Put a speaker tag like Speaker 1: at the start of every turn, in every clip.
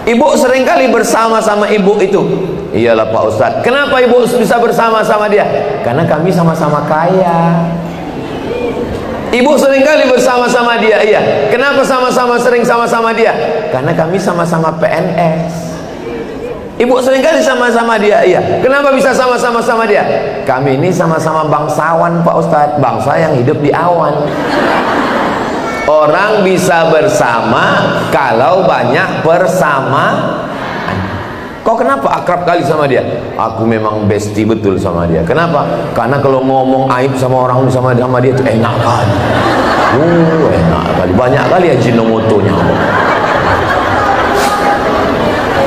Speaker 1: Ibu seringkali bersama-sama ibu itu. Iyalah Pak Ustadz. Kenapa ibu bisa bersama-sama dia? Karena kami sama-sama kaya. Ibu seringkali bersama-sama dia. Iya. Kenapa sama-sama sering sama-sama dia? Karena kami sama-sama PNS. Ibu seringkali sama-sama dia. Iya. Kenapa bisa sama-sama dia? Kami ini sama-sama bangsawan Pak Ustadz. Bangsa yang hidup di awan. Orang bisa bersama kalau banyak bersama. Kau kenapa akrab kali sama dia? Aku memang bestie betul sama dia. Kenapa? Karena kalau ngomong aib sama orang sama dia itu enak kali. Enak kali. Banyak kali Ajinomotonya.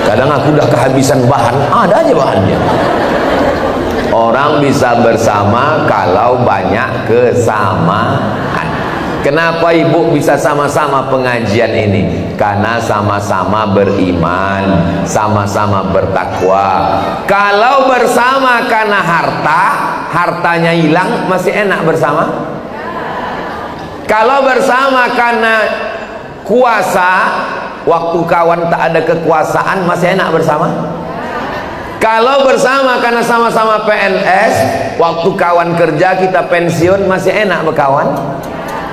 Speaker 1: Kadang aku udah kehabisan bahan, ada aja bahannya. Orang bisa bersama kalau banyak kesamaan. Kenapa ibu bisa sama-sama pengajian ini? Karena sama-sama beriman, sama-sama bertakwa. Kalau bersama karena harta, hartanya hilang, masih enak bersama? Kalau bersama karena kuasa, waktu kawan tak ada kekuasaan, masih enak bersama? Kalau bersama karena sama-sama PNS, waktu kawan kerja kita pensiun, masih enak berkawan?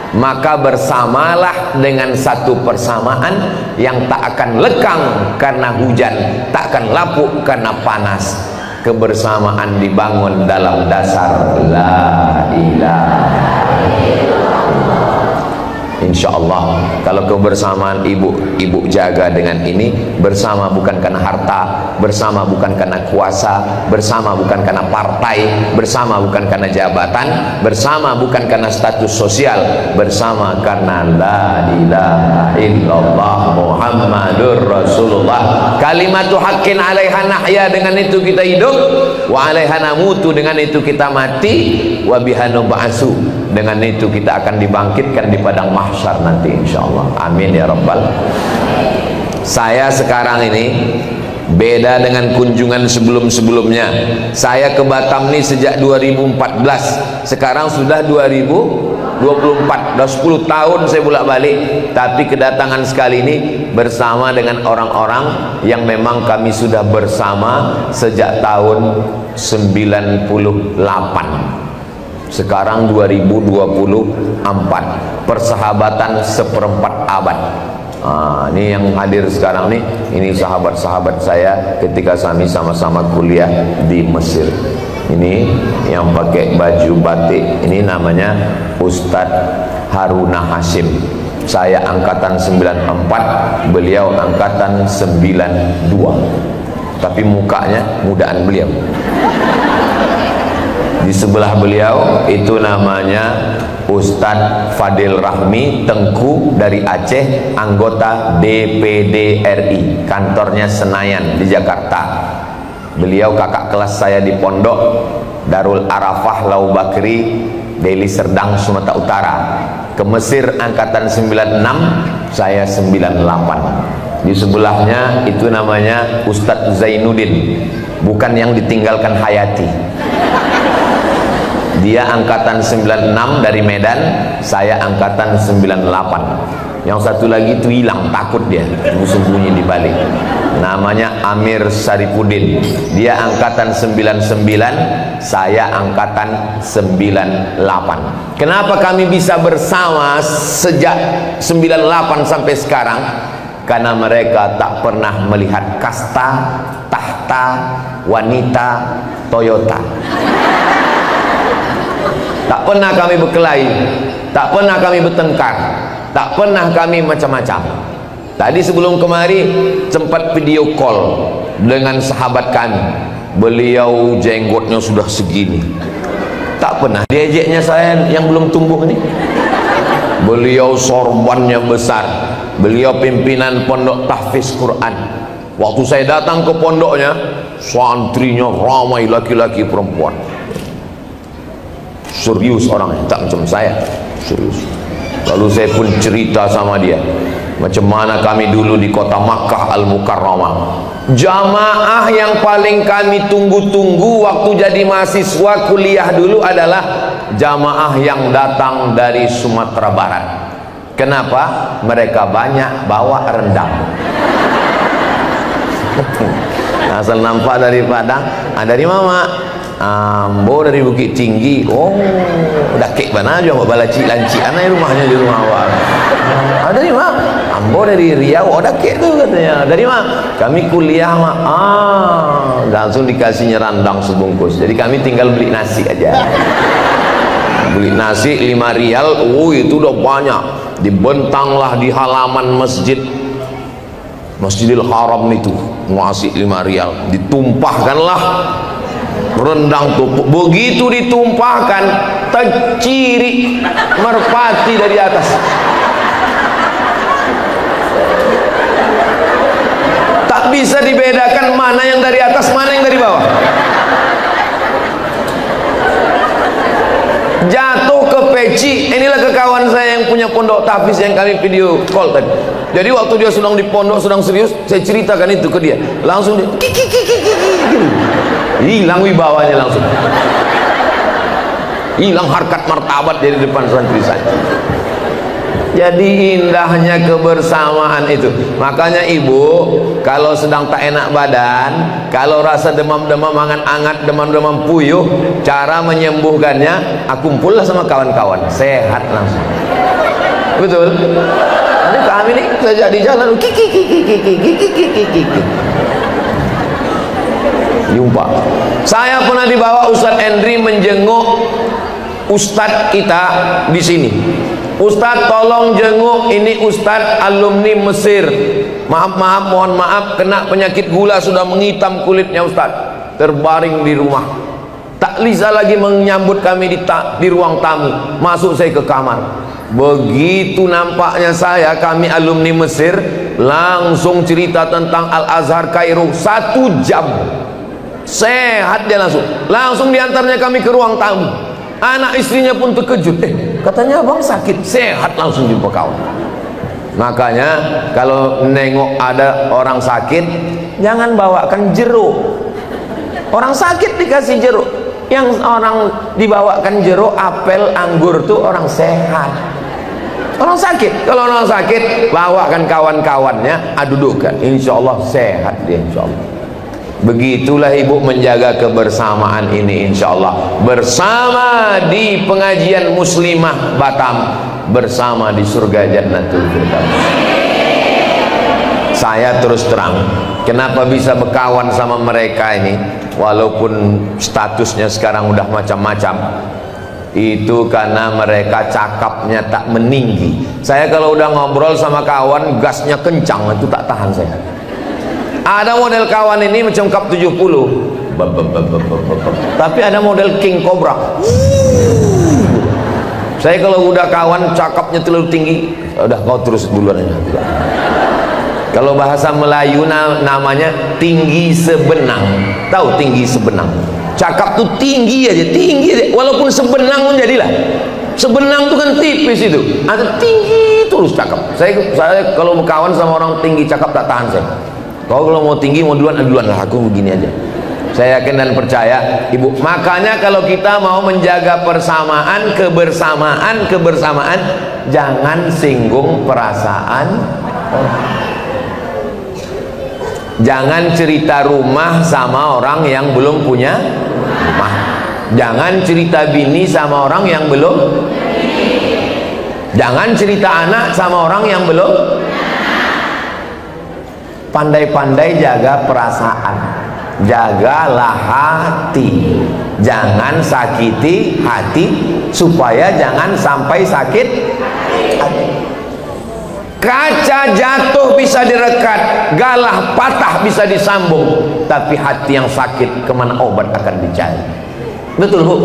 Speaker 1: Maka bersamalah dengan satu persamaan yang tak akan lekang karena hujan, tak akan lapuk karena panas. Kebersamaan dibangun dalam dasar la ilaha illallah. Insya Allah kalau kebersamaan ibu jaga dengan ini, bersama bukan karena harta, bersama bukan karena kuasa, bersama bukan karena partai, bersama bukan karena jabatan, bersama bukan karena status sosial, bersama karena la ilaha illallah Muhammadur Rasulullah. Kalimatu haqqin alaiha nahya, dengan itu kita hidup, wa alaiha namutu, dengan itu kita mati, wa biha nub'atsu, dengan itu kita akan dibangkitkan di padang mahsyar nanti insyaallah. Amin ya rabbal. Saya sekarang ini beda dengan kunjungan sebelum-sebelumnya. Saya ke Batam ini sejak 2014, sekarang sudah 2024, sudah 10 tahun saya bolak-balik. Tapi kedatangan sekali ini bersama dengan orang-orang yang memang kami sudah bersama sejak tahun 98. Sekarang 2024, persahabatan seperempat abad. Ini yang hadir sekarang nih, ini sahabat-sahabat saya ketika kami sama-sama kuliah di Mesir. Ini yang pakai baju batik, ini namanya Ustadz Haruna Hashim. Saya angkatan 94, beliau angkatan 92. Tapi mukanya mudaan beliau. Di sebelah beliau itu namanya Ustadz Fadil Rahmi Tengku dari Aceh, anggota DPD RI, kantornya Senayan di Jakarta. Beliau kakak kelas saya di pondok Darul Arafah Lau Bakri, Deli Serdang, Sumatera Utara. Ke Mesir angkatan 96, saya 98. Di sebelahnya itu namanya Ustadz Zainuddin, bukan yang ditinggalkan Hayati. Dia angkatan 96 dari Medan, saya angkatan 98. Yang satu lagi itu hilang, takut dia, sembunyi di balik. Namanya Amir Saripudin. Dia angkatan 99, saya angkatan 98. Kenapa kami bisa bersama sejak 98 sampai sekarang? Karena mereka tak pernah melihat kasta, tahta, wanita, Toyota. Tak pernah kami berkelahi, tak pernah kami bertengkar, tak pernah kami macam-macam. Tadi sebelum kemari sempat video call dengan sahabat kami. Beliau jenggotnya sudah segini, tak pernah diejeknya saya yang belum tumbuh ini. Beliau sorbannya besar, beliau pimpinan pondok tahfiz Quran. Waktu saya datang ke pondoknya, santrinya ramai laki-laki perempuan. Serius orangnya, tak macam saya, serius. Lalu saya pun cerita sama dia macam mana kami dulu di kota Makkah Al-Mukarramah. Jamaah yang paling kami tunggu-tunggu waktu jadi mahasiswa kuliah dulu adalah jamaah yang datang dari Sumatera Barat. Kenapa? Mereka banyak bawa rendang. Asal nampak dari Padang. Dari mama Ambo dari Bukit Tinggi. Oh, udah kek mana aja mbak balaci lanci anaknya rumahnya di rumah awal. Dari mana? Ambo dari Riau. Oh, udah kek tuh katanya. Dari mana? Kami kuliah mak. Langsung dikasihnya randang sebungkus. Jadi kami tinggal beli nasi aja. Beli nasi 5 rial. Itu udah banyak. Dibentanglah di halaman Masjidil Haram itu ngasih 5 rial, ditumpahkanlah rendang tumpuk. Begitu ditumpahkan, terciri merpati dari atas. Tak bisa dibedakan mana yang dari atas, mana yang dari bawah. Jatuh ke peci. Inilah ke kawan saya yang punya pondok tahfiz yang kami video call tadi. Jadi waktu dia sedang di pondok, sedang serius, saya ceritakan itu ke dia. Langsung dia hilang wibawanya, langsung hilang harkat martabat dari depan santri saya. Jadi indahnya kebersamaan itu. Makanya ibu kalau sedang tak enak badan, kalau rasa demam-demam hangat-hangat, demam-demam puyuh, cara menyembuhkannya kumpullah sama kawan-kawan, sehat langsung. Betul. Ini kami nih sejak di jalan jumpa. Saya pernah dibawa Ustadz Endri menjenguk Ustadz kita di sini. Ustadz tolong jenguk ini Ustadz alumni Mesir. Maaf, mohon maaf, kena penyakit gula, sudah menghitam kulitnya Ustadz, terbaring di rumah. Tak bisa lagi menyambut kami di ruang tamu. Masuk saya ke kamar. Begitu nampaknya kami alumni Mesir, langsung cerita tentang Al-Azhar Kairo 1 jam. Sehat dia langsung diantarnya kami ke ruang tamu. Anak istrinya pun terkejut. Katanya abang sakit, sehat langsung jumpa kawan. Makanya kalau nengok ada orang sakit, jangan bawakan jeruk. Orang sakit dikasih jeruk. Yang orang dibawakan jeruk, apel, anggur tuh orang sehat. Orang sakit, kalau orang sakit bawakan kawan-kawannya, dudukkan, insya Allah sehat dia, insya Allah. Begitulah ibu menjaga kebersamaan ini, insya Allah. Bersama di pengajian Muslimah Batam, bersama di surga Jannatul Firdaus. Saya terus terang, kenapa bisa berkawan sama mereka ini, walaupun statusnya sekarang udah macam-macam, itu karena mereka cakapnya tak meninggi. Saya kalau udah ngobrol sama kawan, gasnya kencang, itu tak tahan saya. Ada model kawan ini macam Kap 70, tapi ada model King Cobra. Saya kalau udah kawan cakapnya terlalu tinggi, udah kau terus duluan aja. Kalau bahasa Melayu namanya tinggi sebenang. Tahu tinggi sebenang? Cakap tuh tinggi aja, walaupun sebenang pun jadilah. Sebenang tuh kan tipis itu, ada tinggi terus cakap. Saya kalau berkawan sama orang tinggi cakap tak tahan saya. Kau kalau mau tinggi mau duluan lah, aku begini aja. Saya yakin dan percaya ibu. Makanya kalau kita mau menjaga kebersamaan, jangan singgung perasaan orang. Jangan cerita rumah sama orang yang belum punya rumah. Jangan cerita bini sama orang yang belum. Jangan cerita anak sama orang yang belum. Pandai-pandai jaga perasaan, jagalah hati, jangan sakiti hati, supaya jangan sampai sakit hati. Kaca jatuh bisa direkat, galah patah bisa disambung, tapi hati yang sakit kemana obat akan dicari. Betul bu?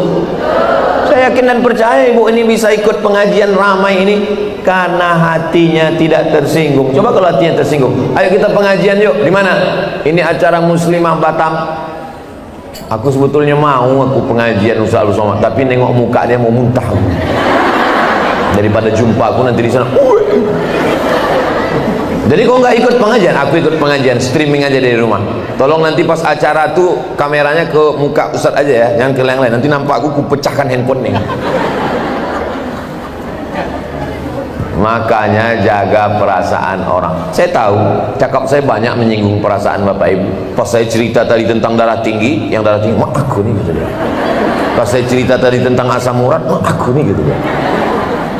Speaker 1: Saya yakin dan percaya ibu ini bisa ikut pengajian ramai ini karena hatinya tidak tersinggung. Coba kalau hatinya tersinggung, ayo kita pengajian yuk. Di mana? Ini acara Muslimah Batam. Aku sebetulnya mau pengajian Ustaz Somad, tapi nengok muka dia mau muntah. Daripada jumpa aku nanti di sana. Jadi kau nggak ikut pengajian, aku ikut pengajian, streaming aja dari rumah. Tolong nanti pas acara tuh kameranya ke muka Ustaz aja ya, jangan ke yang lain. Nanti nampak aku pecahkan handphone nih. Makanya jaga perasaan orang. Saya tahu cakap saya banyak menyinggung perasaan Bapak Ibu. Pas saya cerita tadi tentang darah tinggi, yang darah tinggi, mak aku nih gitu dia. Pas saya cerita tadi tentang asam urat, mak aku nih gitu dia.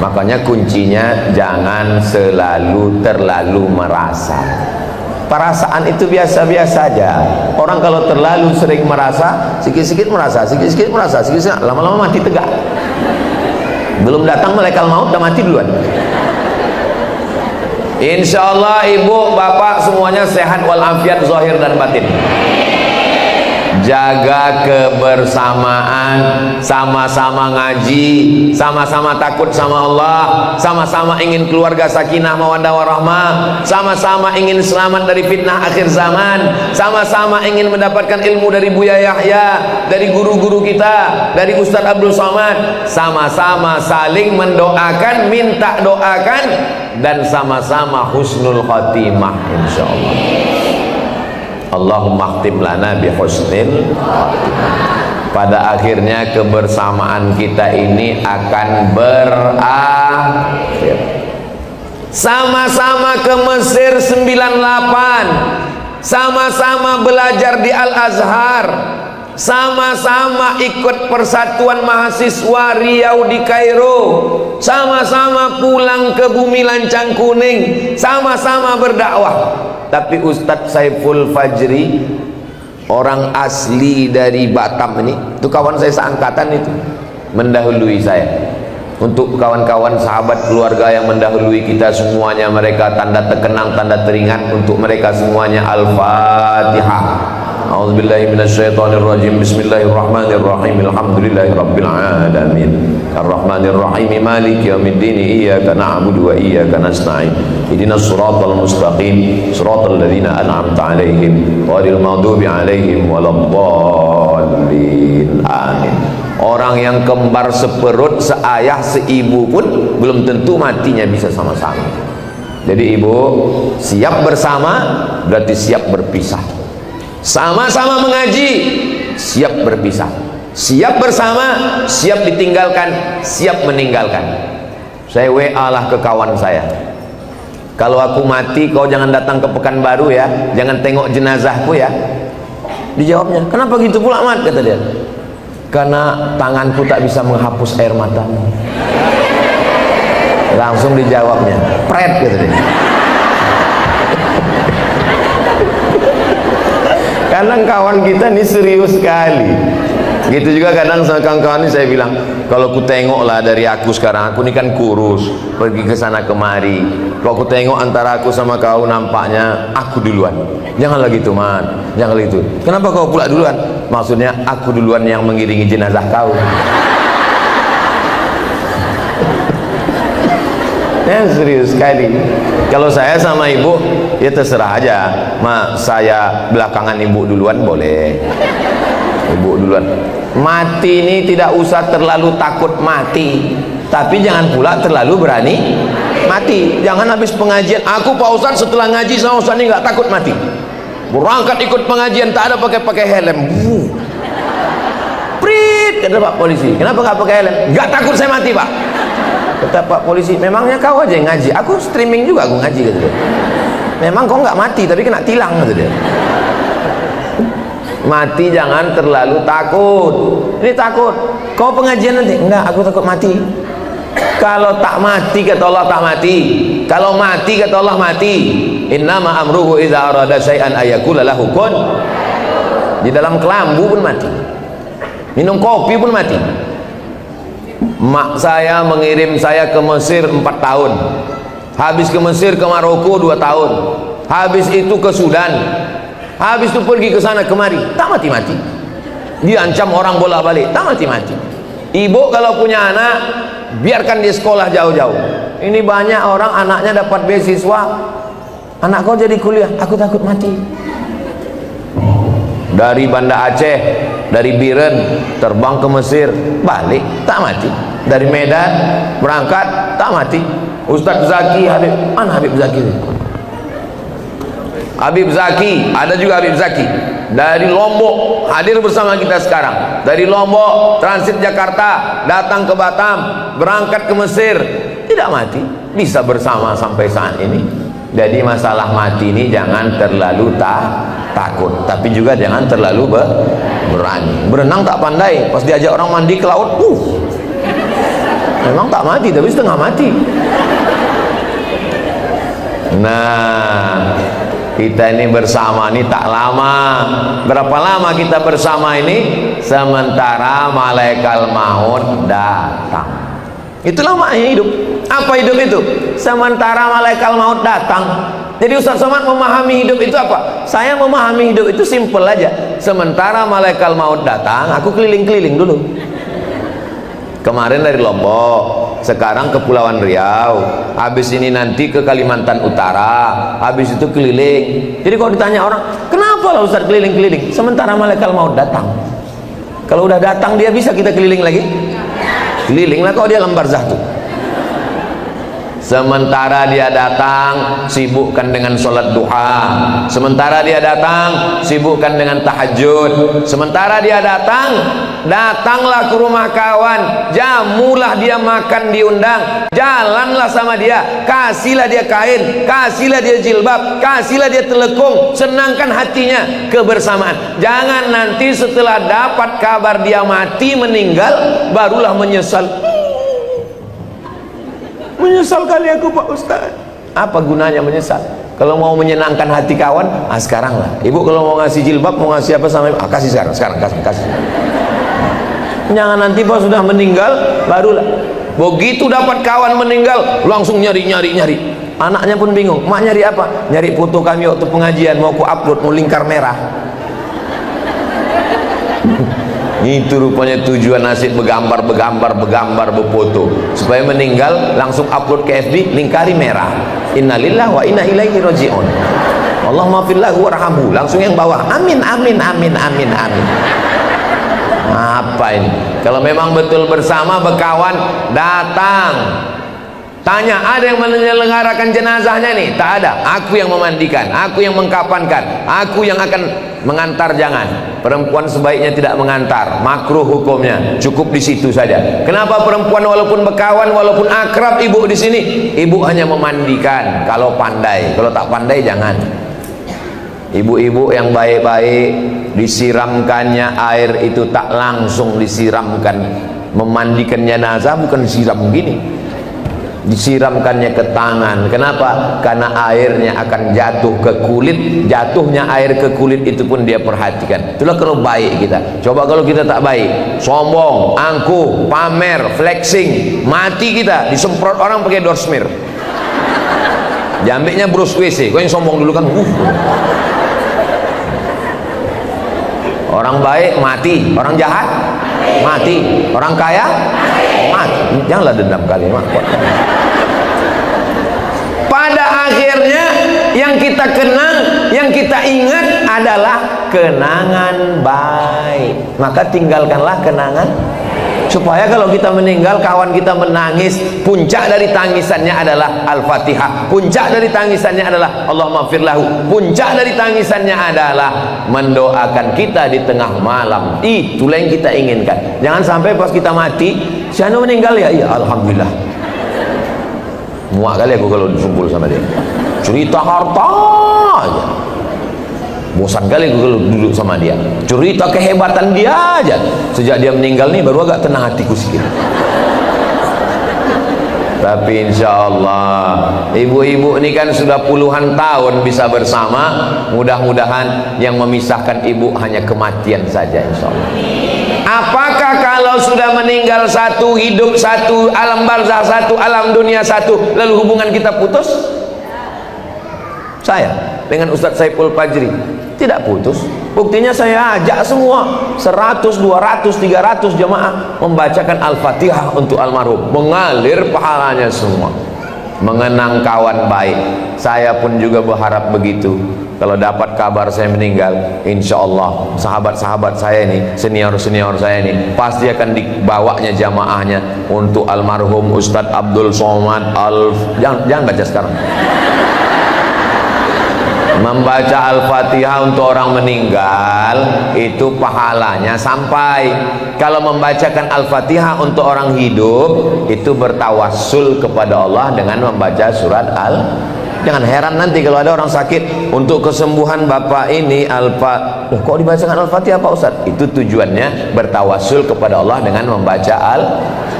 Speaker 1: Makanya kuncinya jangan selalu terlalu merasa. Perasaan itu biasa-biasa aja. Orang kalau terlalu sering merasa, sikit-sikit merasa, sikit-sikit merasa, sikit-sikit, lama-lama mati tegak. Belum datang malaikat maut, udah mati duluan. Insya Allah ibu, bapak semuanya sehat walafiat zahir dan batin. Jaga kebersamaan, sama-sama ngaji, sama-sama takut sama Allah, sama-sama ingin keluarga sakinah mawaddah warahmah, sama-sama ingin selamat dari fitnah akhir zaman, sama-sama ingin mendapatkan ilmu dari Buya Yahya, dari guru-guru kita, dari Ustadz Abdul Somad, sama-sama saling mendoakan, minta doakan, dan sama-sama husnul khatimah insyaallah. Allahumma khtim lana bi husnil khatimah. Pada akhirnya kebersamaan kita ini akan berakhir. Sama-sama ke Mesir 98, sama-sama belajar di Al-Azhar, sama-sama ikut persatuan mahasiswa Riau di Kairo, sama-sama pulang ke bumi lancang kuning, sama-sama berdakwah. Tapi Ustadz Saiful Fajri, orang asli dari Batam ini, itu kawan saya seangkatan itu, mendahului saya. Untuk kawan-kawan sahabat keluarga yang mendahului kita semuanya, mereka tanda terkenang, tanda teringat, untuk mereka semuanya Al-Fatihah. A'udzubillahi minasyaitonirrajim. Bismillahirrahmanirrahim. Alhamdulillahirabbil alamin. Arrahmanirrahim. Maliki yaumiddin. Iyyaka na'budu wa iyyaka nasta'in. Ihdinas siratal mustaqim. Siratal ladzina an'amta 'alaihim ghairil maghdubi 'alaihim waladdallin. Amin. Orang yang kembar seperut, seayah, seibu pun belum tentu matinya bisa sama-sama. Jadi ibu, siap bersama berarti siap berpisah. Sama-sama mengaji, siap berpisah. Siap bersama, siap ditinggalkan, siap meninggalkan. Saya WA lah ke kawan saya, kalau aku mati kau jangan datang ke Pekanbaru ya, jangan tengok jenazahku ya. Dijawabnya, kenapa gitu pula Mat? Kata dia, karena tanganku tak bisa menghapus air matamu. Langsung dijawabnya, pret, kata dia. Kadang kawan kita ini serius sekali. Gitu juga kadang sama kawan-kawan ini saya bilang, kalau ku tengok lah dari aku sekarang, aku ini kan kurus, pergi ke sana kemari. Kalau ku tengok antara aku sama kau, nampaknya aku duluan. Janganlah gitu Man, jangan gitu. Kenapa kau pula duluan? Maksudnya aku duluan yang mengiringi jenazah kau. Ya, serius sekali. Kalau saya sama ibu, ya terserah aja. Saya belakangan ibu duluan boleh. Ibu duluan. Mati ini tidak usah terlalu takut mati, tapi jangan pula terlalu berani mati. Jangan habis pengajian, aku Pak Ustadz setelah ngaji sama Ustadz ini nggak takut mati. Berangkat ikut pengajian tak ada pakai helm. Prit, kata Pak polisi. Kenapa nggak pakai helm? Nggak takut saya mati Pak. Kata Pak polisi, memangnya kau aja yang ngaji, aku streaming juga, aku ngaji, gitu. Memang kau nggak mati tapi kena tilang, gitu dia. Mati jangan terlalu takut. Ini takut, kau pengajian nanti? Enggak, aku takut mati. Kalau tak mati kata Allah tak mati, kalau mati kata Allah mati. Innama amruhu idza arada syai'an ayaqula lahu kun. Di dalam kelambu pun mati, minum kopi pun mati. Mak saya mengirim saya ke Mesir 4 tahun. Habis ke Mesir ke Maroko 2 tahun. Habis itu ke Sudan. Habis itu pergi ke sana kemari. Tak mati-mati. Dia ancam orang bola balik. Tak mati-mati. Ibu kalau punya anak, biarkan dia sekolah jauh-jauh. Ini banyak orang anaknya dapat beasiswa, anak kau jadi kuliah, aku takut mati. Dari Banda Aceh, dari Biren terbang ke Mesir, balik tak mati. Dari Medan berangkat tak mati. Ustadz Zaki, Habib Zaki. Habib Zaki, ada juga Habib Zaki dari Lombok hadir bersama kita sekarang. Dari Lombok transit Jakarta, datang ke Batam, berangkat ke Mesir, tidak mati, bisa bersama sampai saat ini. Jadi masalah mati ini jangan terlalu takut, tapi juga jangan terlalu berani. Berenang tak pandai, pas diajak orang mandi ke laut, memang tak mati tapi setengah mati. Nah, kita ini bersama ini tak lama. Berapa lama kita bersama ini? Sementara malaikat maut datang. Itulah maknanya hidup. Apa hidup itu? Sementara malaikat maut datang. Jadi Ustaz Somad memahami hidup itu apa? Saya memahami hidup itu simple aja. Sementara malaikat maut datang, aku keliling-keliling dulu. Kemarin dari Lombok, sekarang ke Kepulauan Riau, habis ini nanti ke Kalimantan Utara, habis itu keliling. Jadi kalau ditanya orang, kenapa lah Ustaz keliling-keliling? Sementara malaikat maut datang. Kalau udah datang dia bisa kita keliling lagi? Keliling lah kalau dia lembar zahtu. Sementara dia datang, sibukkan dengan sholat duha. Sementara dia datang, sibukkan dengan tahajud. Sementara dia datang, datanglah ke rumah kawan, jamulah dia makan diundang, jalanlah sama dia, kasihlah dia kain, kasihlah dia jilbab, kasihlah dia telekung, senangkan hatinya, kebersamaan. Jangan nanti setelah dapat kabar dia mati, meninggal, barulah menyesal. Menyesal kali aku Pak Ustaz. Apa gunanya menyesal? Kalau mau menyenangkan hati kawan, sekarang lah. Ibu kalau mau ngasih jilbab, mau ngasih apa sama ibu, kasih sekarang, kasih. Jangan nanti pas sudah meninggal, barulah. Begitu dapat kawan meninggal, langsung nyari. Anaknya pun bingung, mak nyari apa? Nyari foto kami waktu pengajian, mau ku upload, mau lingkar merah. Itu rupanya tujuan nasib bergambar, berfoto supaya meninggal langsung upload ke FB, lingkari merah, innalillahi wa inna ilaihi raji'un, Allahumma fillahu warhamhu, langsung yang bawah, amin. Apa ini? Kalau memang betul bersama berkawan, datang tanya, ada yang menyelenggarakan jenazahnya nih? Tak ada. Aku yang memandikan, aku yang mengkafankan, aku yang akan mengantar. Jangan. Perempuan sebaiknya tidak mengantar, makruh hukumnya, cukup di situ saja. Kenapa perempuan walaupun berkawan, walaupun akrab ibu di sini, ibu hanya memandikan kalau pandai. Kalau tak pandai jangan. Ibu-ibu yang baik-baik, disiramkannya air itu tak langsung disiramkan. Memandikan jenazah bukan disiram begini, disiramkannya ke tangan. Kenapa? Karena airnya akan jatuh ke kulit. Jatuhnya air ke kulit itu pun dia perhatikan. Itulah kalau baik kita. Coba kalau kita tak baik, sombong, angkuh, pamer, flexing, mati kita. Disemprot orang pakai dorsmir, jambeknya Bruce WC. Kau yang sombong dulu kan, orang baik mati, orang jahat mati, orang kaya mati. Janganlah dendam kalimat. Pada akhirnya yang kita kenang, yang kita ingat adalah kenangan baik. Maka tinggalkanlah kenangan, supaya kalau kita meninggal, kawan kita menangis, puncak dari tangisannya adalah Al-Fatihah, puncak dari tangisannya adalah Allahumma firlahu, puncak dari tangisannya adalah mendoakan kita di tengah malam. Itulah yang kita inginkan. Jangan sampai pas kita mati, si anu meninggal ya, iya alhamdulillah. Muak kali aku kalau disumpul sama dia, cerita harta aja. Bosan kali aku kalau duduk sama dia, cerita kehebatan dia aja. Sejak dia meninggal nih baru agak tenang hatiku sedikit. Tapi insya Allah ibu-ibu ini kan sudah puluhan tahun bisa bersama. Mudah-mudahan yang memisahkan ibu hanya kematian saja insya Allah. Apakah kalau sudah meninggal satu, hidup satu, alam barzah satu, alam dunia satu, lalu hubungan kita putus? Saya dengan Ustadz Saiful Fajri tidak putus. Buktinya saya ajak semua 100, 200, 300 jemaah membacakan Al-Fatihah untuk almarhum, mengalir pahalanya semua. Mengenang kawan baik. Saya pun juga berharap begitu. Kalau dapat kabar saya meninggal, insya Allah sahabat-sahabat saya ini, senior-senior saya ini, pasti akan dibawanya jamaahnya untuk almarhum Ustadz Abdul Somad jangan baca sekarang. Membaca Al-Fatihah untuk orang meninggal itu pahalanya sampai. Kalau membacakan Al-Fatihah untuk orang hidup itu bertawassul kepada Allah dengan membaca surat Jangan heran nanti kalau ada orang sakit, untuk kesembuhan bapak ini kok dibacakan Al-Fatihah Pak Ustaz? Itu tujuannya bertawassul kepada Allah dengan membaca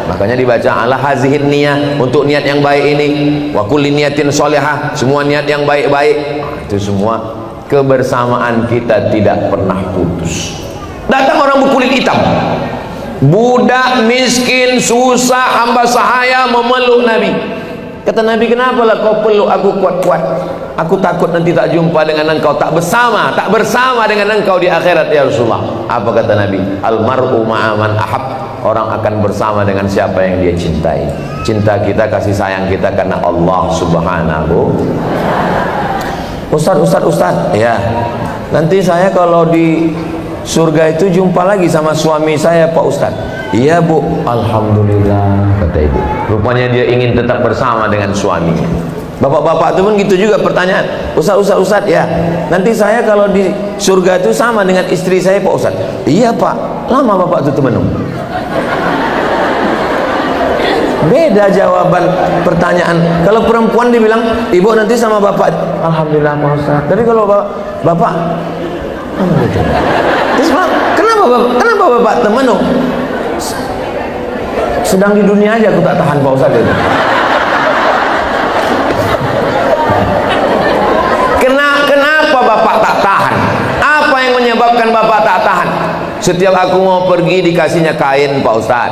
Speaker 1: makanya dibaca ala hazihin niyah, untuk niat yang baik ini, wa kulli niyatin sholihah, semua niat yang baik-baik. Itu semua kebersamaan kita tidak pernah putus. Datang orang berkulit hitam, budak miskin susah, hamba sahaya memeluk Nabi. Kata Nabi, kenapa lah kau peluk aku kuat-kuat? Aku takut nanti tak jumpa dengan engkau, tak bersama dengan engkau di akhirat ya Rasulullah. Apa kata Nabi? Almar'u ma'aman ahab. Orang akan bersama dengan siapa yang dia cintai. Cinta kita, kasih sayang kita karena Allah Subhanahu. Ustaz, ya. Nanti saya kalau di surga itu jumpa lagi sama suami saya Pak Ustaz. Iya Bu, alhamdulillah, kata ibu. Rupanya dia ingin tetap bersama dengan suaminya. Bapak-bapak itu pun gitu juga pertanyaan. Ustaz ya, nanti saya kalau di surga itu sama dengan istri saya Pak Ustaz. Iya Pak, lama bapak itu temenung. Beda jawaban pertanyaan. Kalau perempuan dibilang, ibu nanti sama bapak, alhamdulillah Pak Ustaz. Tapi kalau bapak terus kenapa bapak temenung? Sedang di dunia aja aku tak tahan Pak Ustaz itu. Kenapa bapak tak tahan? Apa yang menyebabkan bapak tak tahan? Setiap aku mau pergi dikasihnya kain Pak Ustaz,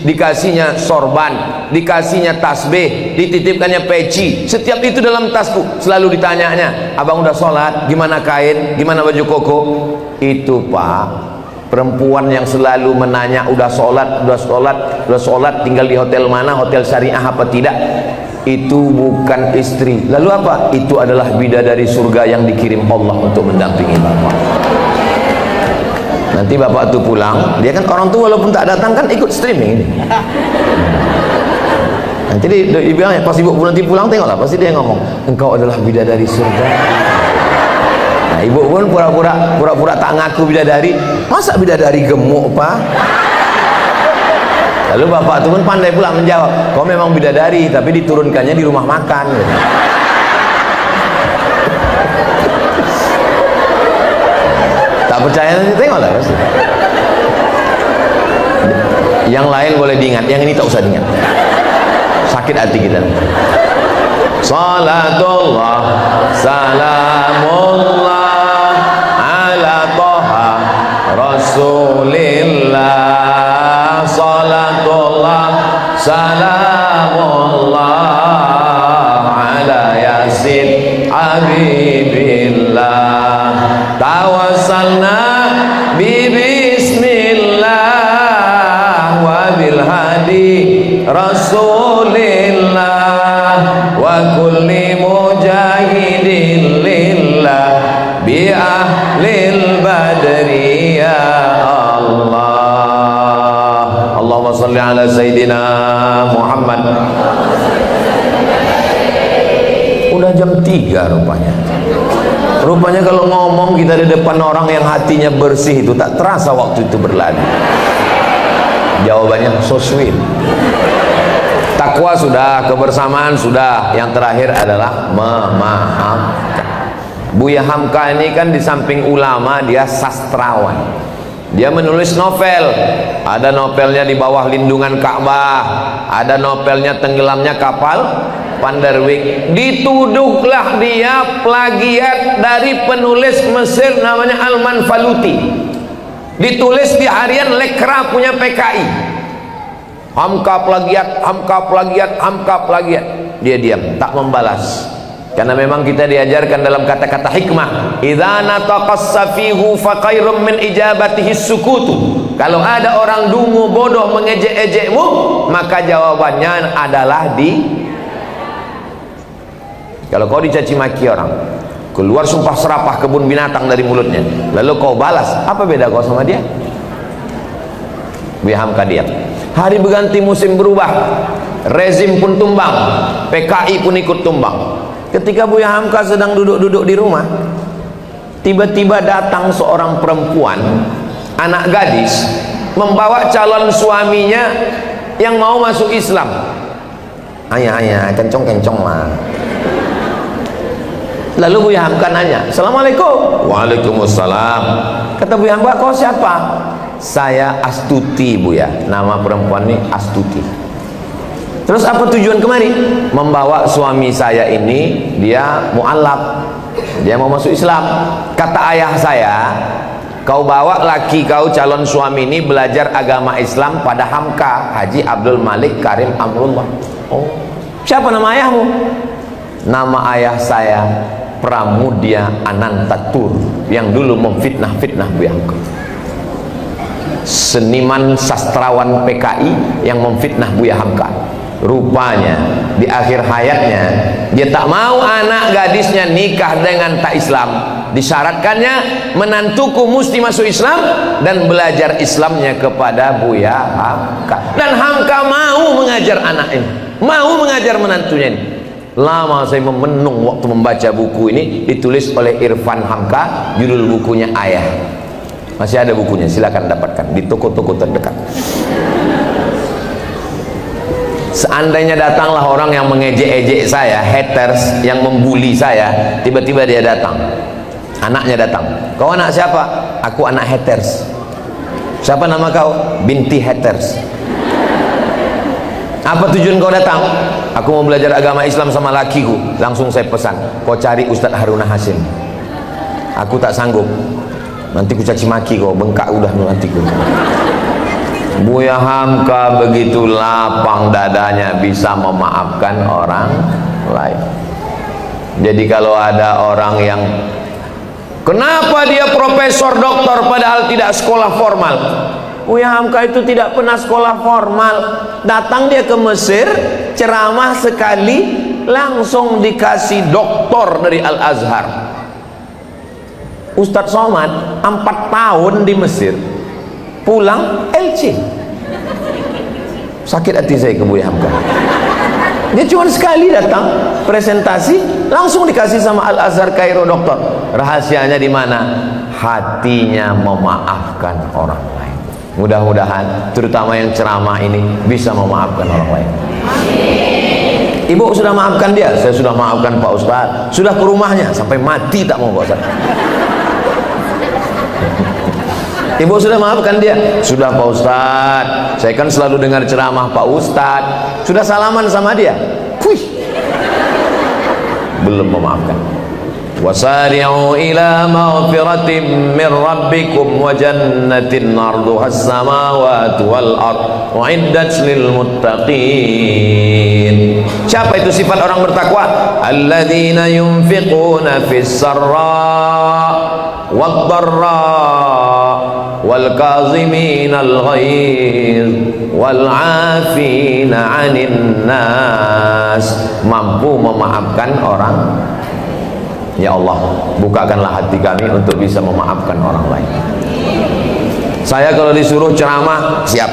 Speaker 1: dikasihnya sorban, dikasihnya tasbih, dititipkannya peci. Setiap itu dalam tasku. Selalu ditanyanya, abang udah sholat? Gimana kain? Gimana baju koko? Itu Pak, perempuan yang selalu menanya udah sholat, tinggal di hotel mana, hotel syariah apa tidak, itu bukan istri. Lalu apa? Itu adalah bidadari surga yang dikirim Allah untuk mendampingi bapak. Nanti bapak itu pulang, dia kan orang tua walaupun tak datang kan ikut streaming ini. Nanti dia bilang, pas ibu nanti pulang tengoklah, pasti dia ngomong, engkau adalah bidadari surga. Nah, ibu pun pura-pura tak ngaku bidadari. Masa bidadari gemuk Pak? Lalu bapak itu pun pandai pula menjawab, kau memang bidadari tapi diturunkannya di rumah makan. Tak percaya nanti tengoklah pasti. Yang lain boleh diingat, yang ini tak usah diingat. Sakit hati kita. Salatullah, salamullah ala toha rasulillah. Salatullah, salamullah ala yasin habibillah. Tawassalna bismillah wa bil hadi rasulillah wa kulli mujahidin lillah bi ahlil badri ya Allah. Allahumma salli ala sayyidina Muhammad. Udah jam 3 rupanya kalau ngomong kita di depan orang yang hatinya bersih itu tak terasa waktu itu berlalu. Jawabannya so sweet. Takwa sudah, kebersamaan sudah, yang terakhir adalah memaafkan. Buya Hamka ini kan di samping ulama dia sastrawan. Dia menulis novel. Ada novelnya Di Bawah Lindungan Ka'bah, ada novelnya Tenggelamnya Kapal Pandarwik. Dituduhlah dia plagiat dari penulis Mesir namanya Al-Manfaluti. Ditulis di harian Lekra punya PKI. Hamka plagiat, Hamka plagiat, Hamka plagiat. Dia diam, tak membalas. Karena memang kita diajarkan dalam kata-kata hikmah, idza nataqas safihu fa khairum min ijabatihi sukutu. Kalau ada orang dungu bodoh mengejek-ejekmu, maka jawabannya adalah kalau kau dicaci maki orang, keluar sumpah serapah kebun binatang dari mulutnya, lalu kau balas, apa beda kau sama dia? Bihamka dia. Hari berganti musim berubah, rezim pun tumbang, PKI pun ikut tumbang. ketika Buya Hamka sedang duduk-duduk di rumah, tiba-tiba datang seorang perempuan, anak gadis, membawa calon suaminya yang mau masuk Islam. Ayah, kencong-kencong lah. Lalu Buya Hamka nanya, Assalamualaikum. Waalaikumsalam. Kata Buya Hamka, kau siapa? Saya Astuti, Buya. Nama perempuan ini Astuti. Terus apa tujuan kemari? Membawa suami saya ini, dia mu'alaf, dia mau masuk Islam. Kata ayah saya, kau bawa laki kau calon suami ini belajar agama Islam pada Hamka, Haji Abdul Malik Karim Amrullah. Oh, siapa nama ayahmu? Nama ayah saya Pramudia Anantatur, yang dulu memfitnah-fitnah Buya Hamka. Seniman sastrawan PKI yang memfitnah Buya Hamka. Rupanya di akhir hayatnya dia tak mau anak gadisnya nikah dengan tak Islam. Disyaratkannya menantuku mesti masuk Islam dan belajar Islamnya kepada Buya Hamka. Dan Hamka mau mengajar anak ini, mau mengajar menantunya ini. Lama saya memenung waktu membaca buku ini, ditulis oleh Irfan Hamka, judul bukunya Ayah. Masih ada bukunya, silakan dapatkan di toko-toko terdekat. Seandainya datanglah orang yang mengejek-ejek saya, haters, yang membuli saya, tiba-tiba dia datang, anaknya datang. Kau anak siapa? Aku anak haters. Siapa nama kau? Binti haters. Apa tujuan kau datang? Aku mau belajar agama Islam sama lakiku. Langsung saya pesan, kau cari Ustadz Haruna Hasim. Aku tak sanggup, nanti ku caci maki kau, bengkak udah nantiku. Buya Hamka begitu lapang dadanya bisa memaafkan orang lain. Jadi kalau ada orang yang kenapa dia profesor doktor padahal tidak sekolah formal, Buya Hamka itu tidak pernah sekolah formal. Datang dia ke Mesir, ceramah sekali langsung dikasih doktor dari Al-Azhar. Ustadz Somad 4 tahun di Mesir, pulang LC. Sakit hati saya ke Buya Hamka. Dia cuma sekali datang presentasi langsung dikasih sama Al-Azhar Kairo doktor. Rahasianya di mana? Hatinya memaafkan orang lain. Mudah-mudahan terutama yang ceramah ini bisa memaafkan orang lain. Ibu sudah maafkan dia? Saya sudah maafkan Pak Ustadz. Sudah ke rumahnya sampai mati tak mau Pak Ustadz. Ibu sudah maafkan dia? Sudah Pak Ustadz. Saya kan selalu dengar ceramah Pak Ustadz. Sudah salaman sama dia? Wih, belum memaafkan. Wasari'u ila maghfiratin min rabbikum wa jannatin 'arduha as-samawati wal ard u'iddat lil muttaqin. Siapa itu sifat orang bertakwa? Alladzina yunfiquna fis sarra wad dharra wal kaziminal ghaiz wal 'afina 'anil nas. Mampu memaafkan orang. Ya Allah, bukakanlah hati kami untuk bisa memaafkan orang lain. Saya kalau disuruh ceramah siap,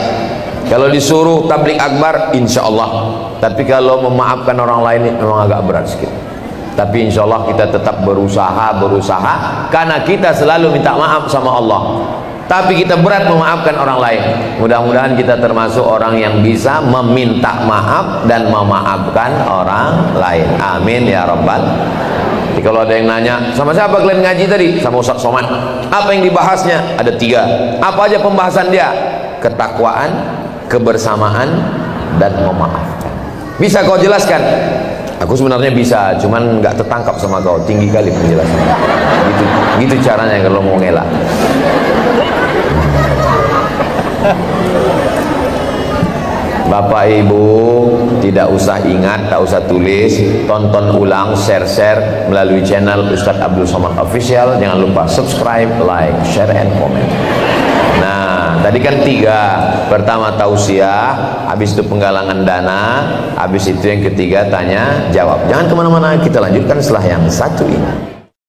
Speaker 1: kalau disuruh tablik akbar insya Allah. Tapi kalau memaafkan orang lain memang agak berat sedikit. Tapi insya Allah kita tetap berusaha karena kita selalu minta maaf sama Allah. Tapi kita berat memaafkan orang lain. Mudah-mudahan kita termasuk orang yang bisa meminta maaf dan memaafkan orang lain. Amin ya rabbal. Jadi kalau ada yang nanya, sama siapa kalian ngaji tadi? Sama Ustaz Somad. Apa yang dibahasnya? Ada 3. Apa aja pembahasan dia? Ketakwaan, kebersamaan, dan memaafkan. Bisa kau jelaskan? Aku sebenarnya bisa, cuman nggak tertangkap sama kau. Tinggi kali penjelasannya. Gitu caranya kalau mau ngelak. Bapak Ibu tidak usah ingat, tak usah tulis, tonton ulang, share melalui channel Ustadz Abdul Somad Official. Jangan lupa subscribe, like, share, and comment. Nah, tadi kan 3. Pertama tausiah, habis itu penggalangan dana, habis itu yang ketiga tanya jawab. Jangan kemana-mana, kita lanjutkan setelah yang satu ini.